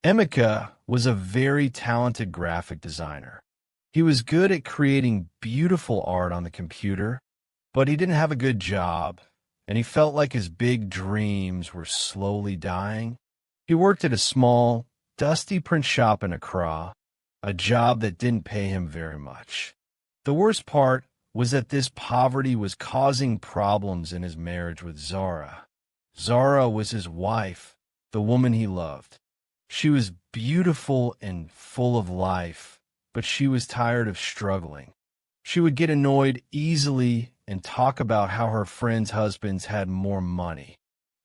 Emeka was a very talented graphic designer. He was good at creating beautiful art on the computer, but he didn't have a good job, and he felt like his big dreams were slowly dying. He worked at a small, dusty print shop in Accra, a job that didn't pay him very much. The worst part was that this poverty was causing problems in his marriage with Zara. Zara was his wife, the woman he loved. She was beautiful and full of life, but she was tired of struggling. She would get annoyed easily and talk about how her friends' husbands had more money.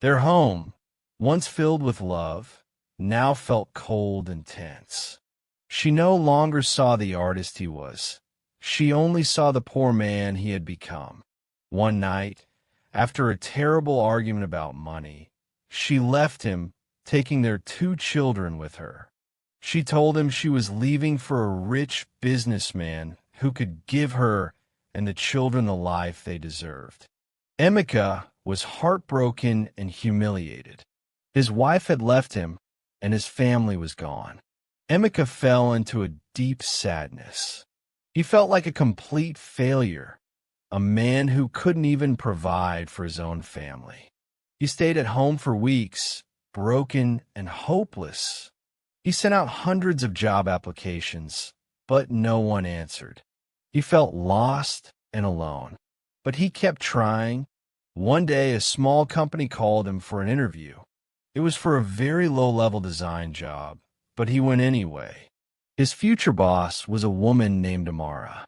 Their home, once filled with love, now felt cold and tense. She no longer saw the artist he was. She only saw the poor man he had become. One night, after a terrible argument about money, she left him, taking their 2 children with her. She told him she was leaving for a rich businessman who could give her and the children the life they deserved. Emeka was heartbroken and humiliated. His wife had left him, and his family was gone. Emeka fell into a deep sadness. He felt like a complete failure, a man who couldn't even provide for his own family. He stayed at home for weeks, broken and hopeless. He sent out hundreds of job applications, but no one answered. He felt lost and alone, but he kept trying. One day, a small company called him for an interview. It was for a very low-level design job, but he went anyway. His future boss was a woman named Amara.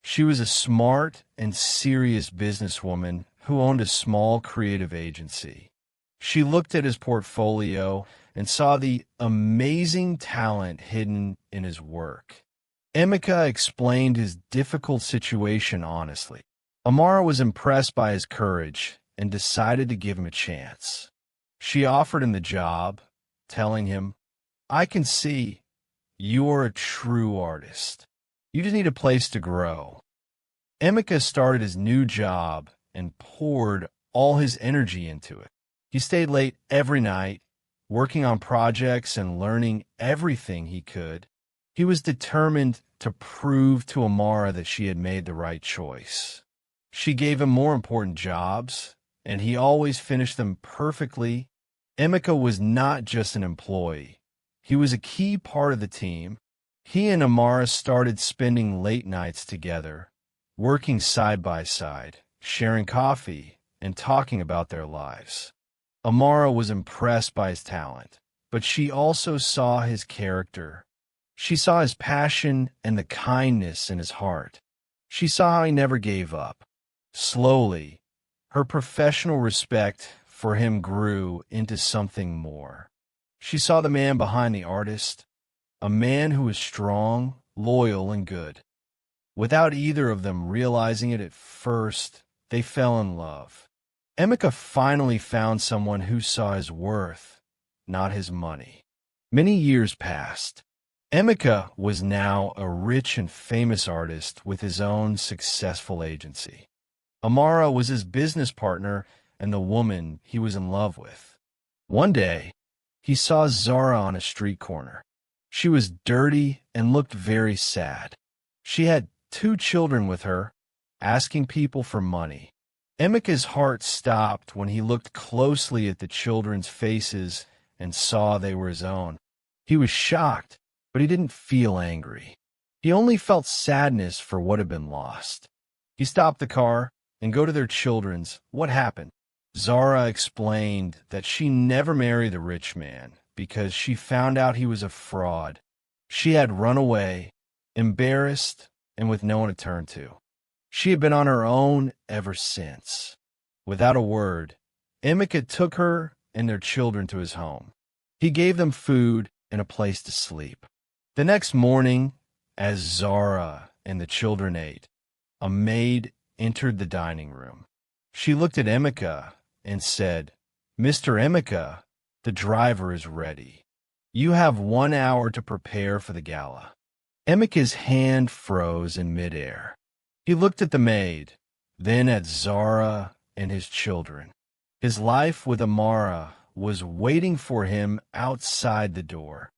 She was a smart and serious businesswoman who owned a small creative agency. She looked at his portfolio and saw the amazing talent hidden in his work. Emeka explained his difficult situation honestly. Amara was impressed by his courage and decided to give him a chance. She offered him the job, telling him, "I can see you're a true artist. You just need a place to grow." Emeka started his new job and poured all his energy into it. He stayed late every night, working on projects and learning everything he could. He was determined to prove to Amara that she had made the right choice. She gave him more important jobs, and he always finished them perfectly. Emeka was not just an employee. He was a key part of the team. He and Amara started spending late nights together, working side by side, sharing coffee, and talking about their lives. Amara was impressed by his talent, but she also saw his character. She saw his passion and the kindness in his heart. She saw how he never gave up. Slowly, her professional respect for him grew into something more. She saw the man behind the artist, a man who was strong, loyal, and good. Without either of them realizing it at first, they fell in love. Emeka finally found someone who saw his worth, not his money. Many years passed. Emeka was now a rich and famous artist with his own successful agency. Amara was his business partner and the woman he was in love with. One day, he saw Zara on a street corner. She was dirty and looked very sad. She had 2 children with her, asking people for money. Emeka's heart stopped when he looked closely at the children's faces and saw they were his own. He was shocked, but he didn't feel angry. He only felt sadness for what had been lost. He stopped the car and go to their children's. What happened? Zara explained that she never married the rich man because she found out he was a fraud. She had run away, embarrassed, and with no one to turn to. She had been on her own ever since. Without a word, Emeka took her and their children to his home. He gave them food and a place to sleep. The next morning, as Zara and the children ate, a maid entered the dining room. She looked at Emeka and said, "Mr. Emeka, the driver is ready. You have 1 hour to prepare for the gala." Emeka's hand froze in midair. He looked at the maid, then at Zara and his children. His life with Amara was waiting for him outside the door.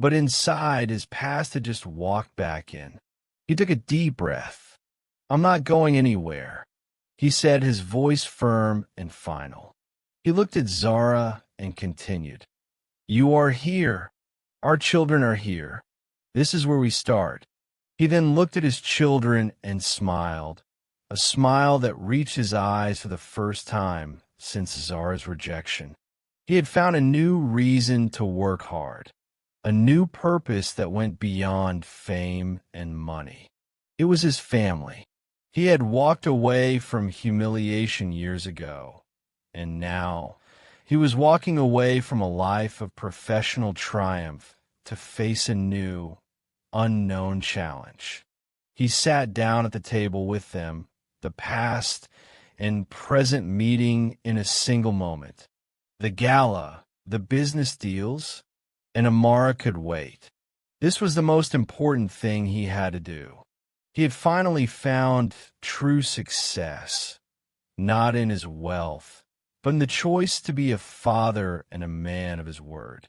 But inside, his past had just walked back in. He took a deep breath. "I'm not going anywhere," he said, his voice firm and final. He looked at Zara and continued, "You are here. Our children are here. This is where we start." He then looked at his children and smiled, a smile that reached his eyes for the first time since Zara's rejection. He had found a new reason to work hard, a new purpose that went beyond fame and money. It was his family. He had walked away from humiliation years ago, and now he was walking away from a life of professional triumph to face a new, unknown challenge. He sat down at the table with them, the past and present meeting in a single moment. The gala, the business deals, and Amara could wait. This was the most important thing he had to do. He had finally found true success, not in his wealth, but in the choice to be a father and a man of his word.